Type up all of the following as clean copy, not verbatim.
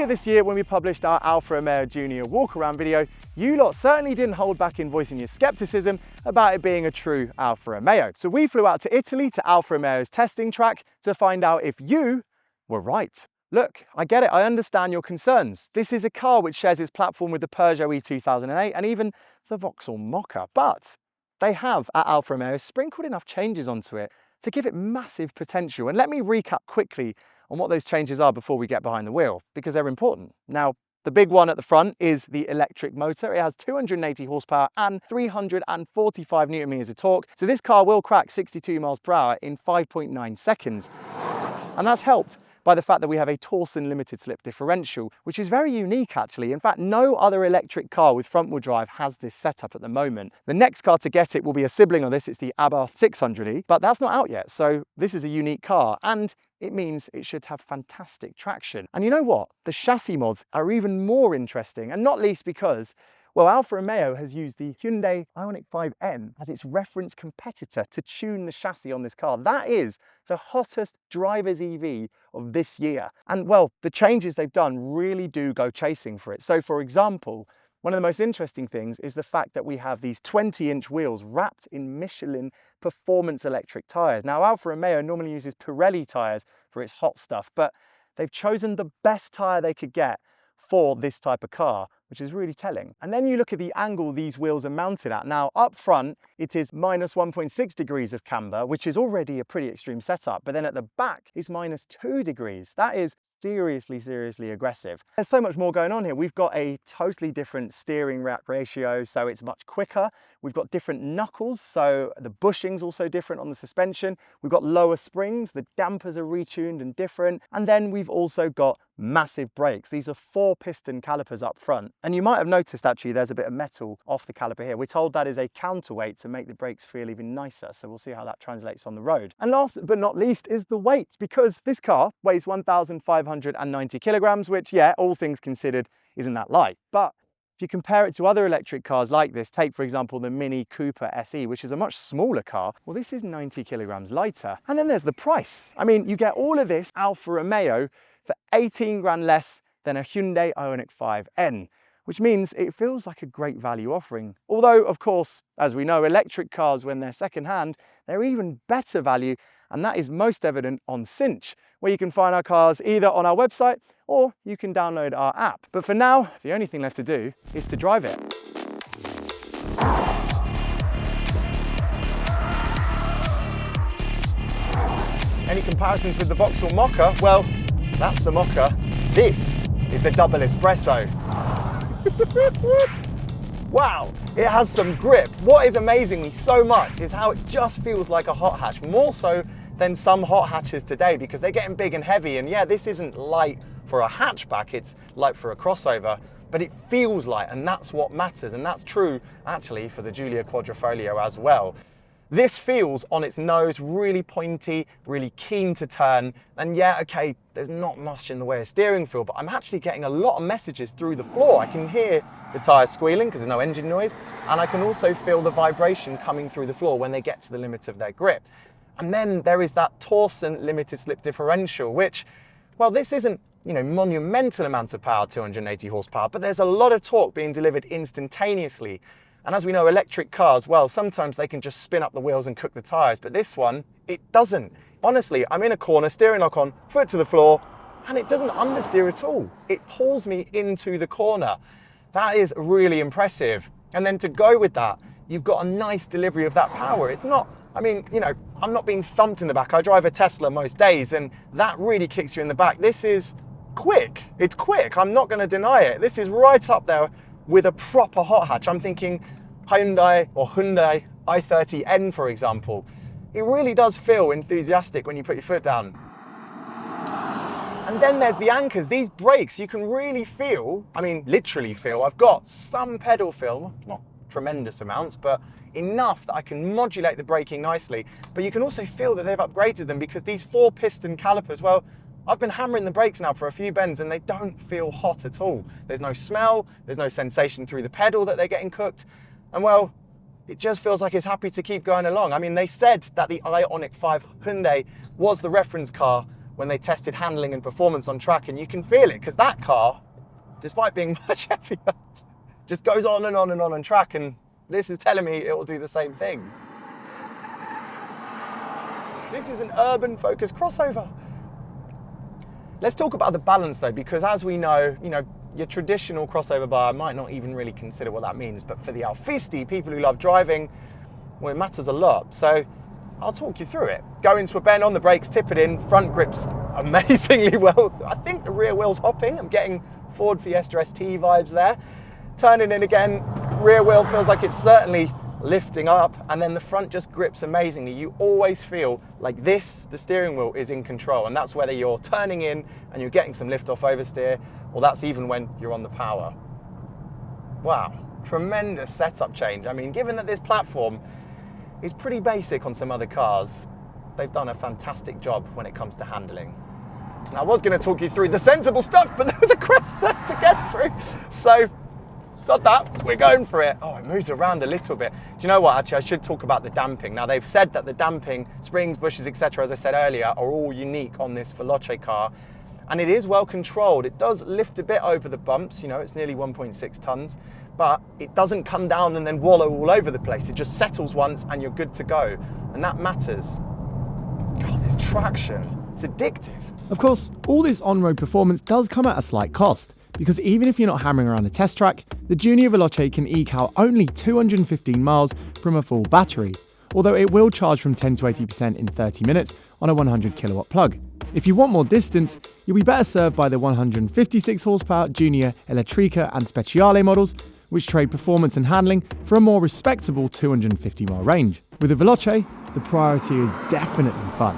Earlier this year when we published our Alfa Romeo Junior walk around video, you lot certainly didn't hold back in voicing your skepticism about it being a true Alfa Romeo. So we flew out to Italy to Alfa Romeo's testing track to find out if you were right. Look, I get it, I understand your concerns. This is a car which shares its platform with the Peugeot E2008 and even the Vauxhall Mokka, but they have at Alfa Romeo sprinkled enough changes onto it to give it massive potential. And let me recap quickly on what those changes are before we get behind the wheel, because they're important. Now, the big one at the front is the electric motor. It has 280 horsepower and 345 newton meters of torque. So this car will crack 62 miles per hour in 5.9 seconds. And that's helped by the fact that we have a Torsen limited slip differential, which is very unique actually. In fact, no other electric car with front wheel drive has this setup at the moment. The next car to get it will be a sibling of this, it's the Abarth 600e, but that's not out yet. So this is a unique car and it means it should have fantastic traction. And you know what? The chassis mods are even more interesting, and not least because, well, Alfa Romeo has used the Hyundai Ioniq 5N as its reference competitor to tune the chassis on this car. That is the hottest driver's EV of this year. And well, the changes they've done really do go chasing for it. So for example, one of the most interesting things is the fact that we have these 20-inch wheels wrapped in Michelin performance electric tyres. Now, Alfa Romeo normally uses Pirelli tyres for its hot stuff, but they've chosen the best tyre they could get for this type of car, which is really telling. And then you look at the angle these wheels are mounted at. Now, up front, it is minus 1.6 degrees of camber, which is already a pretty extreme setup. But then at the back, it's minus 2 degrees. That is seriously aggressive. There's so much more going on here. We've got a totally different steering rack ratio, so it's much quicker. We've got different knuckles, so the bushing's also different on the suspension. We've got lower springs, the dampers are retuned and different. And then we've also got massive brakes. These are 4-piston calipers up front. And you might have noticed actually there's a bit of metal off the caliper here. We're told that is a counterweight to make the brakes feel even nicer. So we'll see how that translates on the road. And last but not least is the weight, because this car weighs 1,590 kilograms, which, yeah, all things considered, isn't that light. But if you compare it to other electric cars like this, take for example the Mini Cooper SE, which is a much smaller car, well, this is 90 kilograms lighter. And then there's the price. I mean, you get all of this Alfa Romeo for 18 grand less than a Hyundai Ioniq 5N, which means it feels like a great value offering. Although, of course, as we know, electric cars, when they're second-hand, they're even better value, and that is most evident on Cinch, where you can find our cars either on our website or you can download our app. But for now, the only thing left to do is to drive it. Any comparisons with the Vauxhall Mokka? Well, that's the Mokka. This is the double espresso. Wow, it has some grip. What is amazing so much is how it just feels like a hot hatch, more so than some hot hatches today, because they're getting big and heavy. And yeah, this isn't light for a hatchback, it's light for a crossover, but it feels light, and that's what matters. And that's true actually for the Giulia Quadrifoglio as well. This feels on its nose really pointy, really keen to turn. And yeah, okay, there's not much in the way of steering feel, but I'm actually getting a lot of messages through the floor. I can hear the tyres squealing because there's no engine noise, and I can also feel the vibration coming through the floor when they get to the limit of their grip. And then there is that Torsen limited slip differential, which, well, this isn't, you know, monumental amounts of power, 280 horsepower, but there's a lot of torque being delivered instantaneously. And as we know, electric cars, well, sometimes they can just spin up the wheels and cook the tyres, but this one, it doesn't. Honestly, I'm in a corner, steering lock on, foot to the floor, and it doesn't understeer at all. It pulls me into the corner. That is really impressive. And then to go with that, you've got a nice delivery of that power. It's not, I mean, you know, I'm not being thumped in the back. I drive a Tesla most days, and that really kicks you in the back. This is quick. It's quick. I'm not going to deny it. This is right up there with a proper hot hatch. I'm thinking Hyundai or Hyundai i30N, for example. It really does feel enthusiastic when you put your foot down. And then there's the anchors. These brakes, you can really feel, I mean, literally feel. I've got some pedal feel, not tremendous amounts, but enough that I can modulate the braking nicely. But you can also feel that they've upgraded them, because these 4-piston calipers, well, I've been hammering the brakes now for a few bends and they don't feel hot at all. There's no smell, there's no sensation through the pedal that they're getting cooked. And well, it just feels like it's happy to keep going along. I mean, they said that the Ioniq 5 Hyundai was the reference car when they tested handling and performance on track, and you can feel it, because that car, despite being much heavier, just goes on and on and on track, and this is telling me it will do the same thing. This is an urban focused crossover. Let's talk about the balance though, because as we know, your traditional crossover buyer might not even really consider what that means, but for the Alfisti, people who love driving, well, it matters a lot. So I'll talk you through it. Go into a bend, on the brakes, tip it in, front grips amazingly well. I think the rear wheel's hopping. I'm getting Ford Fiesta ST vibes there. Turning in again, rear wheel feels like it's certainly lifting up, and then the front just grips amazingly. You always feel like the steering wheel is in control, and that's whether you're turning in and you're getting some lift off oversteer, or that's even when you're on the power. Wow, tremendous setup change. I mean, given that this platform is pretty basic on some other cars, they've done a fantastic job when it comes to handling. Now, I was going to talk you through the sensible stuff, but there was a crest there to get through, so sod that, we're going for it. Oh, it moves around a little bit. Do you know what, actually, I should talk about the damping. Now, they've said that the damping, springs, bushes, etc., as I said earlier, are all unique on this Veloce car, and it is well controlled. It does lift a bit over the bumps, it's nearly 1.6 tons, but it doesn't come down and then wallow all over the place. It just settles once and you're good to go, and that matters. God, this traction, it's addictive. Of course, all this on-road performance does come at a slight cost, because even if you're not hammering around a test track, the Junior Veloce can eke out only 215 miles from a full battery, although it will charge from 10 to 80% in 30 minutes on a 100 kilowatt plug. If you want more distance, you'll be better served by the 156 horsepower Junior Elettrica and Speciale models, which trade performance and handling for a more respectable 250 mile range. With the Veloce, the priority is definitely fun.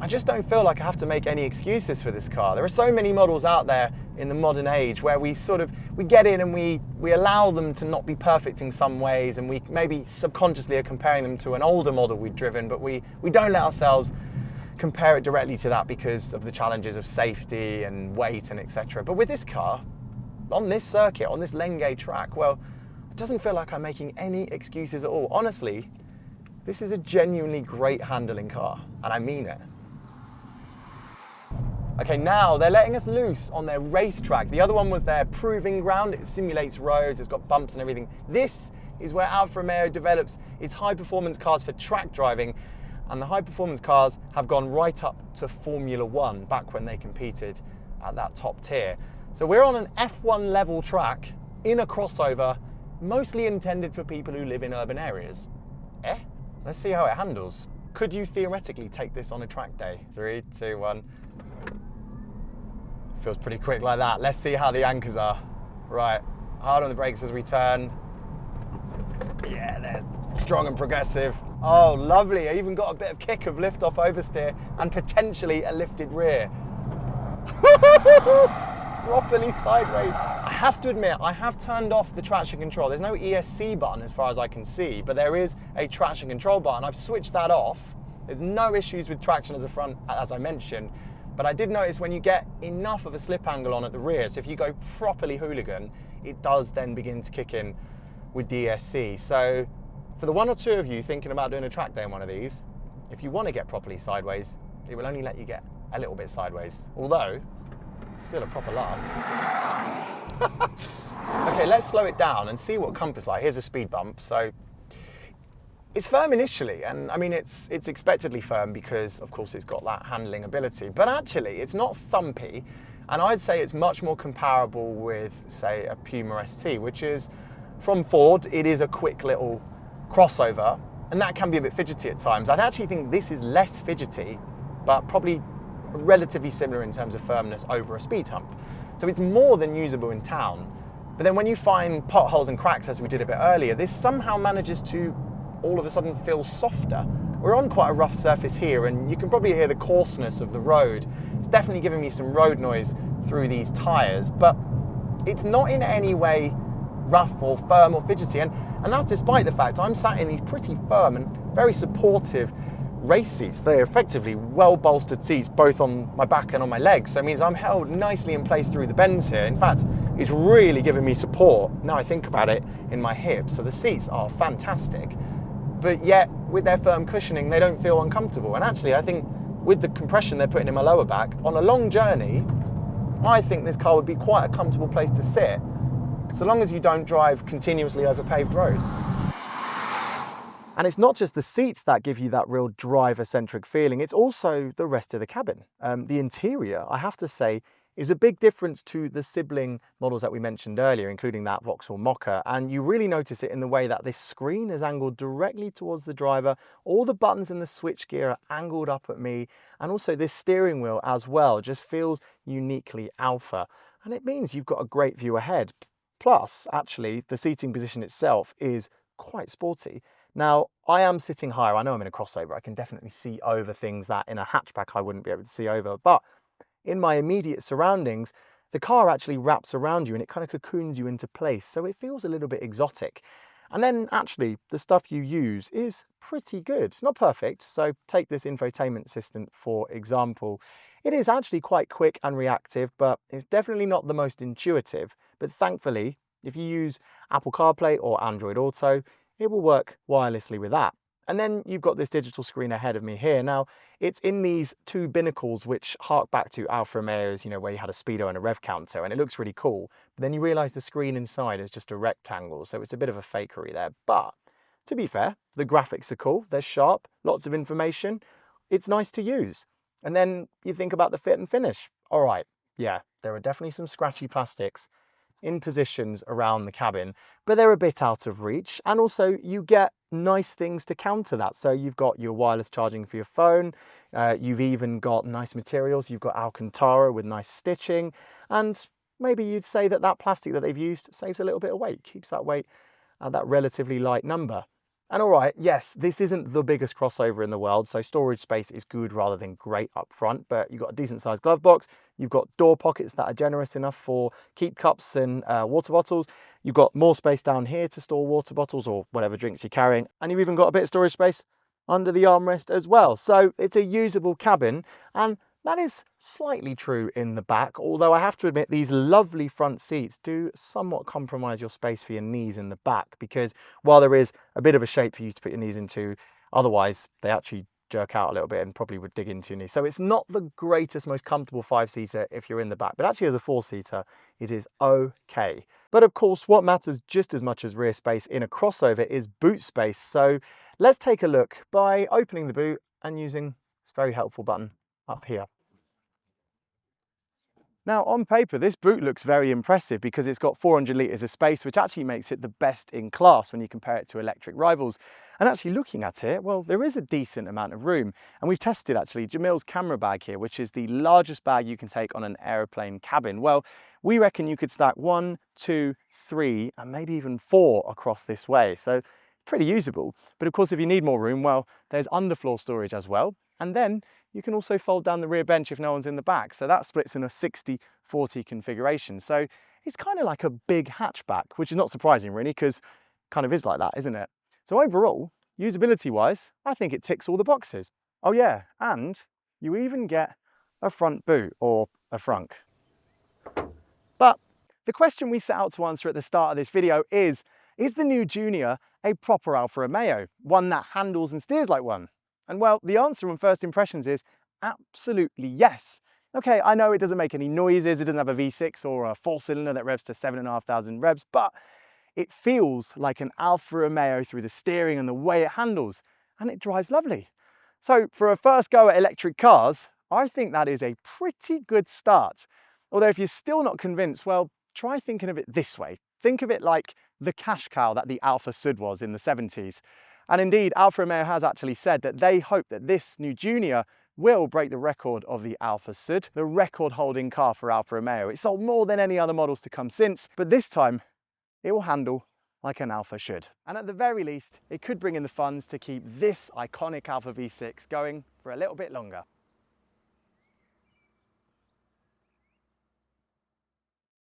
I just don't feel like I have to make any excuses for this car. There are so many models out there in the modern age where we get in and we allow them to not be perfect in some ways, and we maybe subconsciously are comparing them to an older model we've driven, but we don't let ourselves compare it directly to that because of the challenges of safety and weight and etc. But with this car, on this circuit, on this Lengay track, well, it doesn't feel like I'm making any excuses at all. Honestly, this is a genuinely great handling car, and I mean it. Okay, now they're letting us loose on their racetrack. The other one was their proving ground. It simulates roads, it's got bumps and everything. This is where Alfa Romeo develops its high-performance cars for track driving, and the high-performance cars have gone right up to Formula One, back when they competed at that top tier. So we're on an F1 level track in a crossover, mostly intended for people who live in urban areas. Let's see how it handles. Could you theoretically take this on a track day? 3, 2, 1. Feels pretty quick like that. Let's see how the anchors are. Right, hard on the brakes as we turn. Yeah, they're strong and progressive. Oh, lovely. I even got a bit of kick of lift off oversteer and potentially a lifted rear. Properly sideways. I have to admit, I have turned off the traction control. There's no ESC button as far as I can see, but there is a traction control button. I've switched that off. There's no issues with traction as a front, as I mentioned, but I did notice when you get enough of a slip angle on at the rear, so if you go properly hooligan, it does then begin to kick in with the ESC. So for the one or two of you thinking about doing a track day on one of these, if you want to get properly sideways, it will only let you get a little bit sideways, although still a proper laugh. Okay, let's slow it down and see what comfort's like. Here's a speed bump. So it's firm initially, and I mean it's expectedly firm because of course it's got that handling ability, but actually it's not thumpy, and I'd say it's much more comparable with, say, a Puma ST, which is from Ford. It is a quick little crossover, and that can be a bit fidgety at times. I actually think this is less fidgety, but probably relatively similar in terms of firmness over a speed hump. So it's more than usable in town. But then when you find potholes and cracks, as we did a bit earlier, this somehow manages to all of a sudden feel softer. We're on quite a rough surface here, and you can probably hear the coarseness of the road. It's definitely giving me some road noise through these tyres, but it's not in any way rough or firm or fidgety, and that's despite the fact I'm sat in these pretty firm and very supportive race seats. They're effectively well bolstered seats, both on my back and on my legs, so it means I'm held nicely in place through the bends here. In fact, it's really giving me support, now I think about it, in my hips, so the seats are fantastic. But yet, with their firm cushioning, they don't feel uncomfortable. And actually, I think with the compression they're putting in my lower back, on a long journey, I think this car would be quite a comfortable place to sit, so long as you don't drive continuously over paved roads. And it's not just the seats that give you that real driver-centric feeling, it's also the rest of the cabin. The interior, I have to say, is a big difference to the sibling models that we mentioned earlier, including that Vauxhall Mokka, and you really notice it in the way that this screen is angled directly towards the driver. All the buttons in the switchgear are angled up at me, and also this steering wheel as well just feels uniquely Alfa, and it means you've got a great view ahead. Plus, actually, the seating position itself is quite sporty. Now, I am sitting higher. I know I'm in a crossover. I can definitely see over things that in a hatchback I wouldn't be able to see over, but in my immediate surroundings, the car actually wraps around you and it kind of cocoons you into place, so it feels a little bit exotic. And then actually the stuff you use is pretty good. It's not perfect, so take this infotainment assistant for example. It is actually quite quick and reactive, but it's definitely not the most intuitive. But thankfully, if you use Apple CarPlay or Android Auto, it will work wirelessly with that. And then you've got this digital screen ahead of me here. Now, it's in these two binnacles which hark back to Alfa Romeo's, where you had a speedo and a rev counter, and it looks really cool. But then you realise the screen inside is just a rectangle, so it's a bit of a fakery there. But to be fair, the graphics are cool, they're sharp, lots of information. It's nice to use. And then you think about the fit and finish. All right, yeah, there are definitely some scratchy plastics in positions around the cabin, but they're a bit out of reach, and also you get nice things to counter that. So you've got your wireless charging for your phone, you've even got nice materials, you've got Alcantara with nice stitching, and maybe you'd say that that plastic that they've used saves a little bit of weight, keeps that weight at that relatively light number. And all right, yes, this isn't the biggest crossover in the world, so storage space is good rather than great up front, but you've got a decent sized glove box, you've got door pockets that are generous enough for keep cups and water bottles, you've got more space down here to store water bottles or whatever drinks you're carrying, and you've even got a bit of storage space under the armrest as well. So it's a usable cabin, and that is slightly true in the back, although I have to admit these lovely front seats do somewhat compromise your space for your knees in the back, because while there is a bit of a shape for you to put your knees into, otherwise they actually jerk out a little bit and probably would dig into your knees. So it's not the greatest, most comfortable five-seater if you're in the back, but actually as a four-seater, it is okay. But of course, what matters just as much as rear space in a crossover is boot space. So let's take a look by opening the boot and using this very helpful button up here. Now, on paper, this boot looks very impressive because it's got 400 litres of space, which actually makes it the best in class when you compare it to electric rivals. And actually looking at it, well, there is a decent amount of room. And we've tested actually Jamil's camera bag here, which is the largest bag you can take on an aeroplane cabin. Well, we reckon you could stack 1, 2, 3, and maybe even 4 across this way. So pretty usable. But of course, if you need more room, well, there's underfloor storage as well. And then you can also fold down the rear bench if no one's in the back. So that splits in a 60-40 configuration. So it's kind of like a big hatchback, which is not surprising really, because kind of is like that, isn't it? So overall, usability wise, I think it ticks all the boxes. Oh yeah, and you even get a front boot, or a FRUNK. But the question we set out to answer at the start of this video is the new Junior a proper Alfa Romeo, one that handles and steers like one? And well, the answer on first impressions is absolutely yes. Okay, I know it doesn't make any noises, it doesn't have a V6 or a 4-cylinder that revs to 7,500 revs, but it feels like an Alfa Romeo through the steering and the way it handles, and it drives lovely. So for a first go at electric cars, I think that is a pretty good start. Although if you're still not convinced, well, try thinking of it this way. Think of it like the cash cow that the Alfa Sud was in the 70s. And indeed, Alfa Romeo has actually said that they hope that this new Junior will break the record of the Alfa Sud, the record-holding car for Alfa Romeo. It sold more than any other models to come since, but this time it will handle like an Alfa should. And at the very least, it could bring in the funds to keep this iconic Alfa V6 going for a little bit longer.